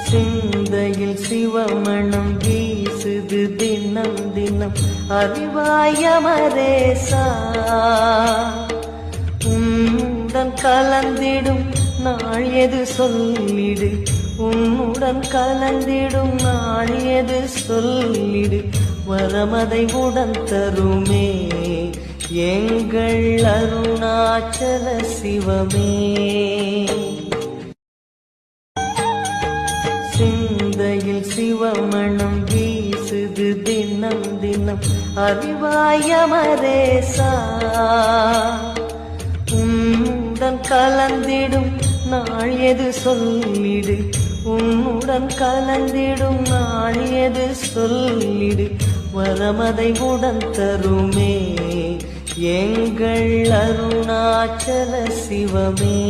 சிந்தையில் சிவமணம் வீசுது தினம் தினம் அறிவாயமரேசா உன்னுடன் கலந்திடும் நாள் எது சொல்லிடு உன்னுடன் கலந்திடும் நாள் எது சொல்லிடு வரமதை உடன் தருமே எங்கள் அருணாச்சல சிவமே சிந்தையில் சிவமணம் வீசுது தினம் தினம் அறிவாயமரேசா உன்னுடன் கலந்திடும் நாள் எது சொல்லிடு உன்னுடன் கலந்திடும் நாள் எது சொல்லிடு வரமதை உடன் தருமே எங்கள் அருணாச்சல சிவமே